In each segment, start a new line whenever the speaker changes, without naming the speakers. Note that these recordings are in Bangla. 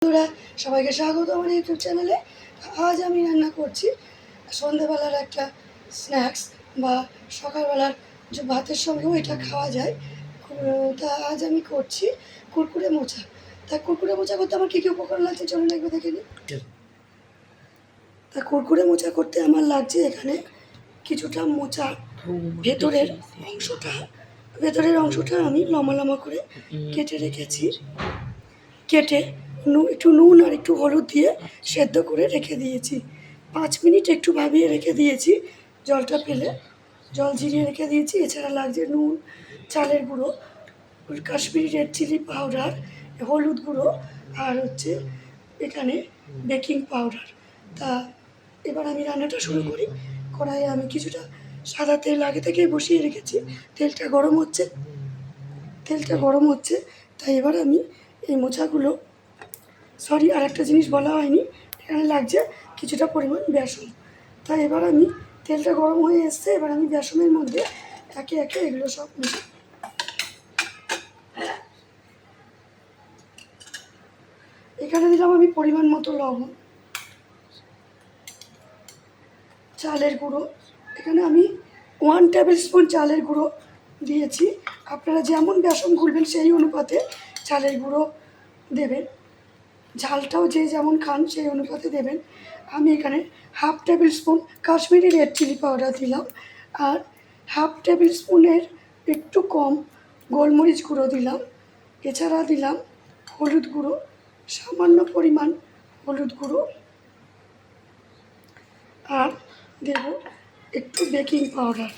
বন্ধুরা সবাইকে স্বাগত আমার ইউটিউব চ্যানেলে। আজ আমি রান্না করছি সন্ধ্যেবেলার একটা স্ন্যাক্স বা সকালবেলার যে ভাতের সঙ্গেও এটা খাওয়া যায়। তা আজ আমি করছি কুরকুরে মোচা। তা কুরকুরে মোচা করতে আমার কী কী উপকরণ লাগছে চলুন একবার দেখে নিই। তা কুরকুরে মোচা করতে আমার লাগছে এখানে কিছুটা মোচা, ভেতরের অংশটা আমি লম্বা লম্বা করে কেটে রেখেছি। কেটে একটু নুন আর একটু হলুদ দিয়ে সেদ্ধ করে রেখে দিয়েছি। 5 মিনিট একটু ভাবিয়ে রেখে দিয়েছি, জলটা ফেলে জল ঝরিয়ে রেখে দিয়েছি। এছাড়া লাগছে নুন, চালের গুঁড়ো, কাশ্মীরি রেড চিলি পাউডার, হলুদ গুঁড়ো আর হচ্ছে এখানে বেকিং পাউডার। তা এবার আমি রান্নাটা শুরু করি। কড়াইয়ে আমি কিছুটা সাদা তেল আগে থেকেই বসিয়ে রেখেছি। তেলটা গরম হচ্ছে তাই এবার আমি এই মোচাগুলো আর একটা জিনিস বলা হয়নি, এখানে লাগছে কিছুটা পরিমাণ বেসন। তাই এবার আমি তেলটা গরম হয়ে এসছে, এবার আমি বেসনের মধ্যে একে একে এগুলো সব মিশিয়ে এখানে দিলাম আমি পরিমাণ মতো লবণ, চালের গুঁড়ো, এখানে আমি 1 টেবিল স্পুন চালের গুঁড়ো দিয়েছি। আপনারা যেমন বেসন গুলবেন সেই অনুপাতে চালের গুঁড়ো দেবেন, ঝালটাও যে যেমন খান সেই অনুপাতে দেবেন। আমি এখানে 1/2 tablespoon Kashmiri red chilli powder দিলাম, আর 1/2 টেবিল স্পুনের একটু কম গোলমরিচ গুঁড়ো দিলাম। এছাড়া দিলাম হলুদ গুঁড়ো, সামান্য পরিমাণ হলুদ গুঁড়ো, আর দেব একটু বেকিং পাউডার।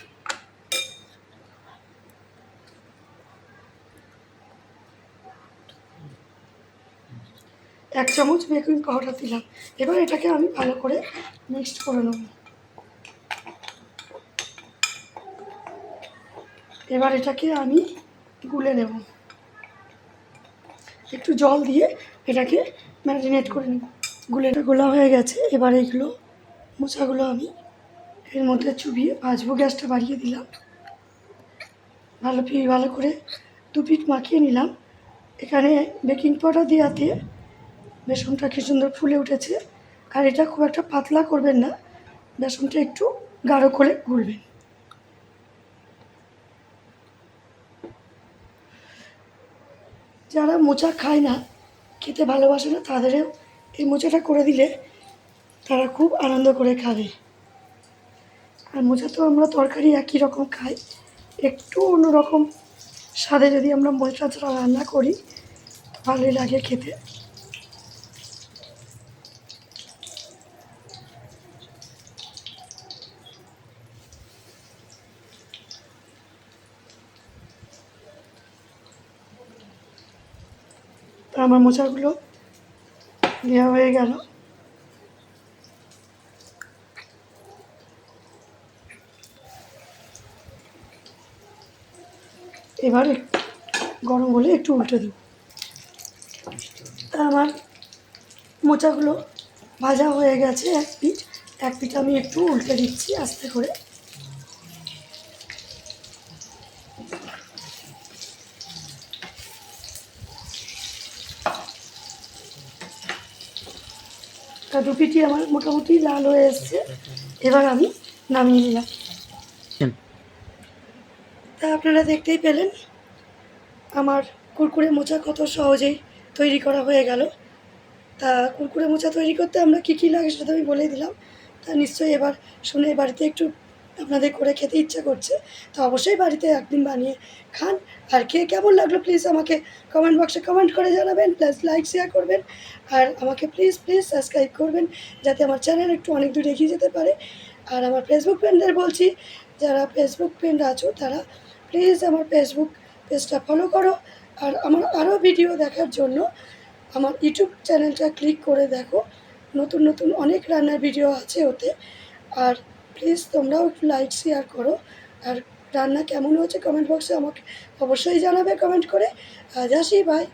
এক চামচ বেকিং পাউডার দিলাম। এবার এটাকে আমি ভালো করে মিক্সড করে নেব। এবার এটাকে আমি গুলে নেব, একটু জল দিয়ে এটাকে ম্যারিনেট করে নেব। গোলা হয়ে গেছে। এবার এইগুলো মোচাগুলো আমি এর মধ্যে চুবিয়ে ভাজবো। গ্যাসটা বাড়িয়ে দিলাম, ভালো করে 2 পিঠ মাখিয়ে নিলাম। এখানে বেকিং পাউডার দেওয়াতে বেসনটা কি সুন্দর ফুলে উঠেছে। আর এটা খুব একটা পাতলা করবেন না, বেসনটা একটু গাঢ় করে গুলবেন। যারা মোচা খায় না, খেতে ভালোবাসে না, তাদেরও এই মোচাটা করে দিলে তারা খুব আনন্দ করে খাবে। আর মোচা তো আমরা তরকারি একই রকম খাই, একটু অন্যরকম স্বাদে যদি আমরা মোচাটা রান্না করি ভালোই লাগে খেতে। তা আমার মোচাগুলো দেওয়া হয়ে গেল। এবার গরম হলে একটু উল্টে দেব। তা আমার মোচাগুলো ভাজা হয়ে গেছে। এক পিঠ আমি একটু উল্টে দিচ্ছি আস্তে করে। তা 2 পিঠই আমার মোটামুটি লাল হয়ে এসছে। এবার আমি নামিয়ে নিলাম। তা আপনারা দেখতেই পেলেন আমার কুরকুরে মোচা কত সহজেই তৈরি করা হয়ে গেল। তা কুরকুরে মোচা তৈরি করতে আমরা কী কী লাগে সেটা আমি বলেই দিলাম। তা নিশ্চয়ই এবার শুনে বাড়িতে একটু আপনাদের করে খেতে ইচ্ছা করছে। তো অবশ্যই বাড়িতে একদিন বানিয়ে খান। আর খেয়ে কেমন লাগলো প্লিজ আমাকে কমেন্ট বক্সে কমেন্ট করে জানাবেন, প্লাস লাইক শেয়ার করবেন। আর আমাকে প্লিজ সাবস্ক্রাইব করবেন, যাতে আমার চ্যানেল একটু অনেক দূর এগিয়ে যেতে পারে। আর আমার ফেসবুক ফ্রেন্ডদের বলছি, যারা ফেসবুক ফ্রেন্ড আছো তারা প্লিজ আমার ফেসবুক পেজটা ফলো করো। আর আমার আরও ভিডিও দেখার জন্য আমার ইউটিউব চ্যানেলটা ক্লিক করে দেখো, নতুন অনেক রান্নার ভিডিও আছে ওতে। আর প্লিজ তোমরাও একটু লাইক শেয়ার করো। আর রান্না কেমন হয়েছে কমেন্ট বক্সে আমাকে অবশ্যই জানাবে কমেন্ট করে। আজ আসি, বাই।